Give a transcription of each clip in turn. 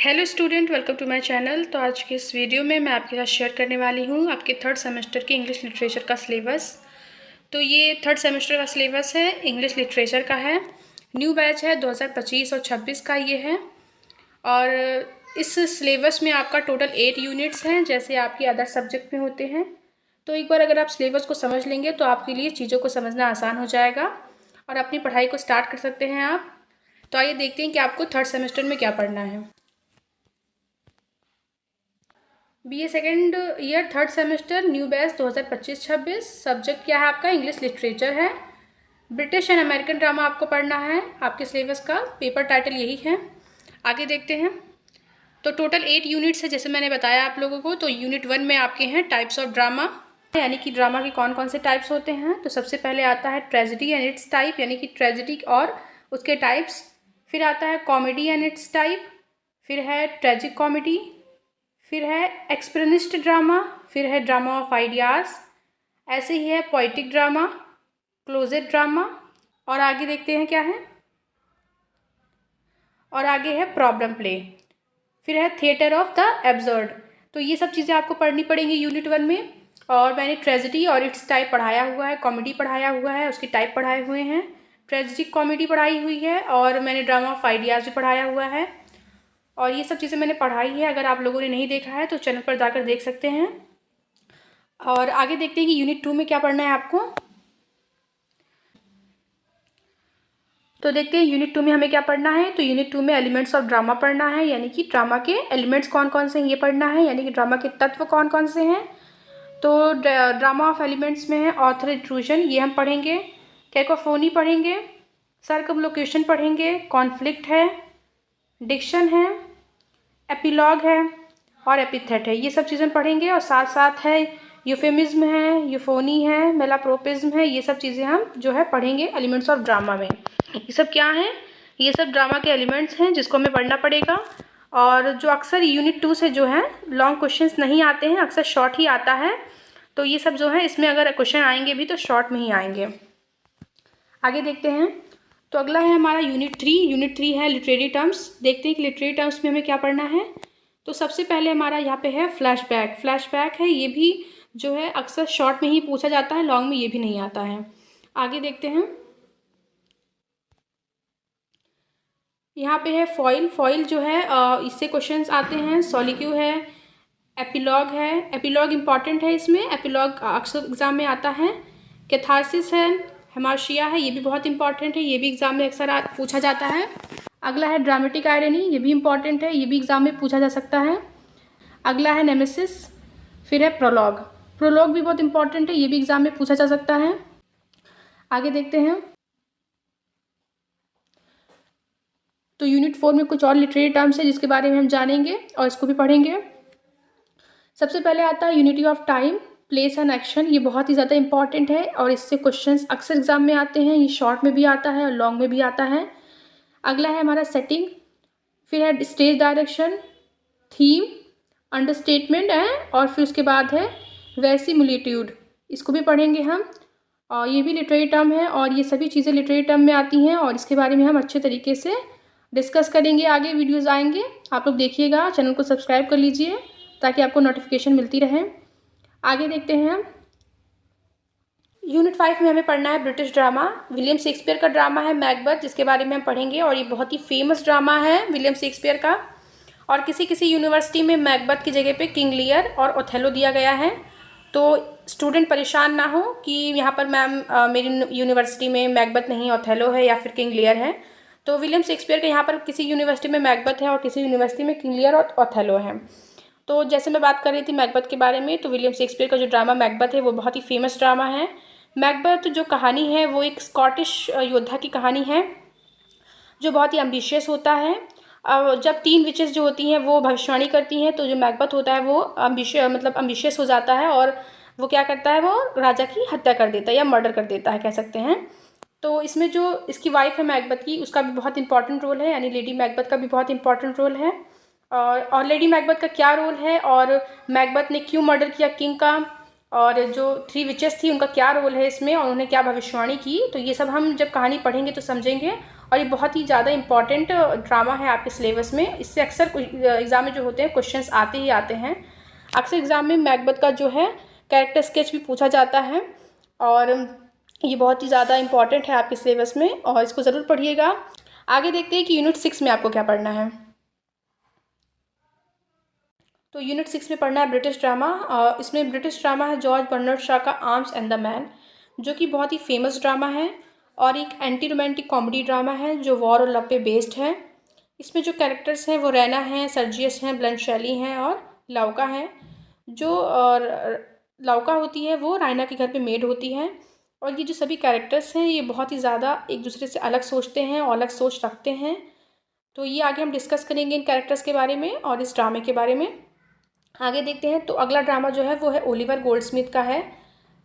Hello student, welcome to my channel. तो आज के इस वीडियो में मैं आपके साथ शेयर करने वाली हूँ आपके थर्ड सेमेस्टर के इंग्लिश लिटरेचर का सिलेबस। तो ये थर्ड सेमेस्टर का सिलेबस है, इंग्लिश लिटरेचर का है। न्यू बैच है 2025 और 26 का ये है। और इस सिलेबस में आपका टोटल 8 यूनिट्स हैं, जैसे आपके अदर सब्जेक्ट में होते हैं। तो एक बार अगर आप सिलेबस को समझ लेंगे तो आपके लिए चीज़ों को समझना आसान हो जाएगा और अपनी पढ़ाई को स्टार्ट कर सकते हैं आप। तो आइए देखते हैं कि आपको थर्ड सेमेस्टर में क्या पढ़ना है। BA second year third semester new batch 2025-26। Subject क्या है आपका? इंग्लिश लिटरेचर है। ब्रिटिश एंड अमेरिकन ड्रामा आपको पढ़ना है। आपके सिलेबस का पेपर टाइटल यही है। आगे देखते हैं। तो टोटल 8 यूनिट्स है, जैसे मैंने बताया आप लोगों को। तो यूनिट 1 में आपके हैं टाइप्स ऑफ ड्रामा, यानी कि ड्रामा के कौन कौन से टाइप्स होते हैं। तो सबसे पहले आता है ट्रेजेडी एंड इट्स टाइप, यानी कि ट्रेजेडी और उसके टाइप्स। फिर आता है कॉमेडी एंड इट्स टाइप, फिर है ट्रेजिक कॉमेडी, फिर है एक्सप्रेनिस्ट ड्रामा, फिर है ड्रामा ऑफ आइडियाज़, ऐसे ही है पोइटिक ड्रामा, क्लोजेट ड्रामा, और आगे देखते हैं क्या है। और आगे है प्रॉब्लम प्ले, फिर है थिएटर ऑफ द एब्सर्ड। तो ये सब चीज़ें आपको पढ़नी पड़ेंगी यूनिट 1 में। और मैंने ट्रेजेडी और इट्स टाइप पढ़ाया हुआ है, कॉमेडी पढ़ाया हुआ है, उसकी टाइप पढ़ाए हुए हैं। ट्रेजिक कॉमेडी पढ़ाई हुई है और मैंने ड्रामा ऑफ आइडियाज़ भी पढ़ाया हुआ है। और ये सब चीज़ें मैंने पढ़ाई है। अगर आप लोगों ने नहीं देखा है तो चैनल पर जाकर देख सकते हैं। और आगे देखते हैं कि यूनिट 2 में क्या पढ़ना है आपको। तो देखते हैं यूनिट 2 में हमें क्या पढ़ना है। तो यूनिट 2 में एलिमेंट्स ऑफ ड्रामा पढ़ना है, यानी कि ड्रामा के एलिमेंट्स कौन कौन से हैं ये पढ़ना है, यानी कि ड्रामा के तत्व कौन कौन से हैं। तो ड्रामा ऑफ एलिमेंट्स में है ऑथर इंट्रूजन, ये हम पढ़ेंगे। कैकोफोनी पढ़ेंगे, सर्कमलोकेशन पढ़ेंगे, कॉन्फ्लिक्ट है, डिक्शन है, एपिलॉग है और एपिथेट है। ये सब चीज़ें पढ़ेंगे। और साथ साथ है यूफेमिज्म है, यूफोनी है, मेलाप्रोपिज्म है। ये सब चीज़ें हम जो है पढ़ेंगे एलिमेंट्स ऑफ ड्रामा में। ये सब क्या है? ये सब ड्रामा के एलिमेंट्स हैं जिसको हमें पढ़ना पड़ेगा। और जो अक्सर यूनिट 2 से जो है लॉन्ग क्वेश्चंस नहीं आते हैं, अक्सर शॉर्ट ही आता है। तो ये सब जो है इसमें अगर क्वेश्चन आएंगे भी तो शॉर्ट में ही आएंगे। आगे देखते हैं। तो अगला है हमारा यूनिट 3। यूनिट 3 है लिटरेरी टर्म्स। देखते हैं कि लिटरेरी टर्म्स में हमें क्या पढ़ना है। तो सबसे पहले हमारा यहाँ पे है फ्लैशबैक। फ्लैशबैक है, ये भी जो है अक्सर शॉर्ट में ही पूछा जाता है, लॉन्ग में ये भी नहीं आता है। आगे देखते हैं। यहाँ पे है फॉइल। फॉइल जो है इससे क्वेश्चंस आते हैं। सॉलिक्यू है, एपिलॉग है। एपिलॉग इम्पॉर्टेंट है, इसमें एपिलॉग अक्सर एग्जाम में आता है। कैथारसिस है, हेमार्शिया है, ये भी बहुत इंपॉर्टेंट है, ये भी एग्जाम में अक्सर पूछा जाता है। अगला है ड्रामेटिक आयरनी, ये भी इंपॉर्टेंट है, ये भी एग्जाम में पूछा जा सकता है। अगला है नेमेसिस, फिर है प्रोलॉग। प्रोलॉग भी बहुत इंपॉर्टेंट है, ये भी एग्जाम में पूछा जा सकता है। आगे देखते हैं। तो यूनिट 4 में कुछ और लिटरेरी टर्म्स है जिसके बारे में हम जानेंगे और इसको भी पढ़ेंगे। सबसे पहले आता है unity of time, place and action. ये बहुत ही ज़्यादा इंपॉर्टेंट है और इससे क्वेश्चंस अक्सर एग्जाम में आते हैं। ये शॉर्ट में भी आता है और लॉन्ग में भी आता है। अगला है हमारा सेटिंग, फिर है स्टेज डायरेक्शन, थीम, अंडरस्टेटमेंट है, और फिर उसके बाद है वेरिसिमिलिट्यूड। इसको भी पढ़ेंगे हम। और ये भी लिटरेरी टर्म है और ये सभी चीज़ें लिटरेरी टर्म में आती हैं और इसके बारे में हम अच्छे तरीके से डिस्कस करेंगे। आगे वीडियोज़ आएंगे, आप लोग देखिएगा। चैनल को सब्सक्राइब कर लीजिए ताकि आपको नोटिफिकेशन मिलती रहे। आगे देखते हैं हम। यूनिट 5 में हमें पढ़ना है ब्रिटिश ड्रामा। विलियम शेक्सपियर का ड्रामा है मैकबेथ, जिसके बारे में हम पढ़ेंगे। और ये बहुत ही फेमस ड्रामा है विलियम शेक्सपियर का। और किसी किसी यूनिवर्सिटी में मैकबेथ की जगह पे किंग लियर और ओथेलो दिया गया है। तो स्टूडेंट परेशान ना हो कि यहाँ पर मैम मेरी यूनिवर्सिटी में मैकबेथ नहीं ओथेलो है या फिर किंग लियर है। तो विलियम शेक्सपियर के यहाँ पर किसी यूनिवर्सिटी में मैकबेथ है और किसी यूनिवर्सिटी में किंग लियर और ओथेलो है। तो जैसे मैं बात कर रही थी मैकबेथ के बारे में, तो विलियम शेक्सपियर का जो ड्रामा मैकबेथ है वो बहुत ही फेमस ड्रामा है। मैकबेथ जो कहानी है वो एक स्कॉटिश योद्धा की कहानी है जो बहुत ही एम्बिशियस होता है। जब 3 विचेस जो होती हैं वो भविष्यवाणी करती हैं, तो जो मैकबेथ होता है वो एम्बिशियस हो जाता है और वो क्या करता है, वो राजा की हत्या कर देता है या मर्डर कर देता है, कह सकते हैं। तो इसमें जो इसकी वाइफ है मैकबेथ की, उसका भी बहुत इंपॉर्टेंट रोल है, यानी लेडी मैकबेथ का भी बहुत इंपॉर्टेंट रोल है। और लेडी मैकबेथ का क्या रोल है और मैकबेथ ने क्यों मर्डर किया किंग का, और जो 3 विचेस थी उनका क्या रोल है इसमें और उन्होंने क्या भविष्यवाणी की, तो ये सब हम जब कहानी पढ़ेंगे तो समझेंगे। और ये बहुत ही ज़्यादा इंपॉर्टेंट ड्रामा है आपके सिलेबस में। इससे अक्सर एग्ज़ाम में जो होते हैं क्वेश्चंस आते ही आते हैं। अक्सर एग्ज़ाम में मैकबेथ का जो है कैरेक्टर स्केच भी पूछा जाता है और ये बहुत ही ज़्यादा इंपॉर्टेंट है आपके सिलेबस में और इसको ज़रूर पढ़िएगा। आगे देखते हैं कि यूनिट 6 में आपको क्या पढ़ना है। तो यूनिट 6 में पढ़ना है ब्रिटिश ड्रामा। इसमें ब्रिटिश ड्रामा है जॉर्ज बर्नार्ड शॉ का आर्म्स एंड द मैन, जो कि बहुत ही फेमस ड्रामा है और एक एंटी रोमांटिक कॉमेडी ड्रामा है जो वॉर और लव पे बेस्ड है। इसमें जो कैरेक्टर्स हैं वो रैना हैं, सर्जियस हैं, ब्लंट शैली हैं और लौका हैं। जो लौका होती है वो रायना के घर पे मेड होती है और ये जो सभी कैरेक्टर्स हैं ये बहुत ही ज़्यादा एक दूसरे से अलग सोचते हैं और अलग सोच रखते हैं। तो ये आगे हम डिस्कस करेंगे इन कैरेक्टर्स के बारे में और इस ड्रामे के बारे में। आगे देखते हैं। तो अगला ड्रामा जो है वो है ओलिवर गोल्डस्मिथ का है,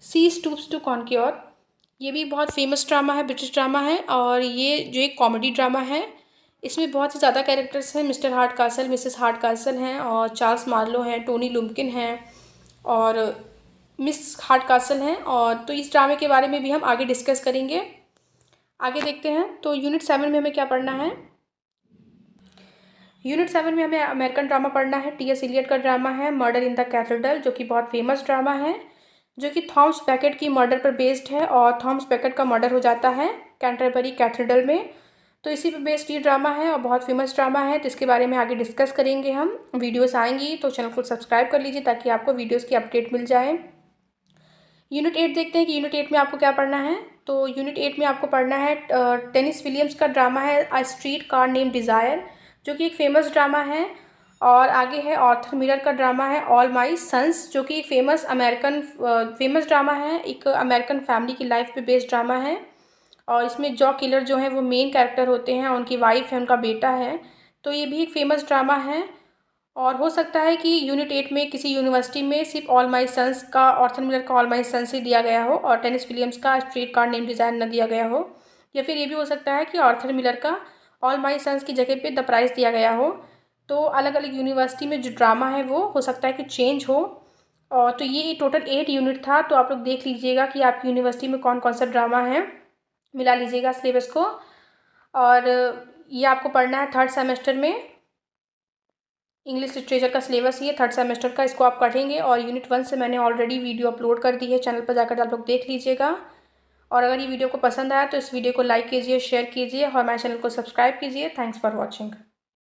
सी स्टूप्स टू कॉन्क्योर। ये भी बहुत फेमस ड्रामा है, ब्रिटिश ड्रामा है और ये जो एक कॉमेडी ड्रामा है। इसमें बहुत ही ज़्यादा कैरेक्टर्स हैं, mister hard castle, Mrs hard castle हैं और चार्ल्स मार्लो हैं, टोनी लुम्किन हैं और मिस हार्ड कासल हैं। और तो इस ड्रामे के बारे में भी हम आगे डिस्कस करेंगे। आगे देखते हैं। तो यूनिट 7 में हमें क्या पढ़ना है। यूनिट 7 में हमें अमेरिकन ड्रामा पढ़ना है। टी एस इलियट का ड्रामा है मर्डर इन द कैथेड्रल, जो कि बहुत फेमस ड्रामा है, जो कि थॉमस बैकेट की मर्डर पर बेस्ड है और थॉमस बैकेट का मर्डर हो जाता है कैंटरबरी कैथेड्रल में। तो इसी पे बेस्ड ये ड्रामा है और बहुत फेमस ड्रामा है। तो इसके बारे में आगे डिस्कस करेंगे हम। वीडियोस आएंगी तो चैनल को सब्सक्राइब कर लीजिए ताकि आपको वीडियोस की अपडेट मिल जाए। यूनिट 8 देखते हैं कि यूनिट 8 में आपको क्या पढ़ना है। तो यूनिट 8 में आपको पढ़ना है टेनिस विलियम्स का ड्रामा है a street car name desire, जो कि एक फेमस ड्रामा है। और आगे है आर्थर मिलर का ड्रामा है ऑल माई सन्स, जो कि एक फेमस ड्रामा है, एक अमेरिकन फैमिली की लाइफ पे बेस्ड ड्रामा है। और इसमें जॉ किलर जो है वो मेन कैरेक्टर होते हैं, उनकी वाइफ है, उनका बेटा है। तो ये भी एक फेमस ड्रामा है और हो सकता है कि यूनिट 8 में किसी यूनिवर्सिटी में सिर्फ ऑल माई सन्स का, आर्थर मिलर का ऑल माई सन्स ही दिया गया हो और टेनिस विलियम्स का स्ट्रीट कार नेम डिज़ाइन न दिया गया हो। या फिर ये भी हो सकता है कि आर्थर मिलर का ऑल माई सन्स की जगह पे द प्राइज़ दिया गया हो। तो अलग अलग यूनिवर्सिटी में जो ड्रामा है वो हो सकता है कि चेंज हो। और तो ये टोटल 8 यूनिट था। तो आप लोग देख लीजिएगा कि आपकी यूनिवर्सिटी में कौन कौन सा ड्रामा है, मिला लीजिएगा सिलेबस को। और ये आपको पढ़ना है थर्ड सेमेस्टर में। इंग्लिश लिटरेचर का सिलेबस ये थर्ड सेमेस्टर का, इसको आप पढ़ेंगे। और यूनिट 1 से मैंने ऑलरेडी वीडियो अपलोड कर दी है, चैनल पर जाकर आप लोग देख लीजिएगा। और अगर ये वीडियो को पसंद आया तो इस वीडियो को लाइक कीजिए, शेयर कीजिए और हमारे चैनल को सब्सक्राइब कीजिए। Thanks for watching.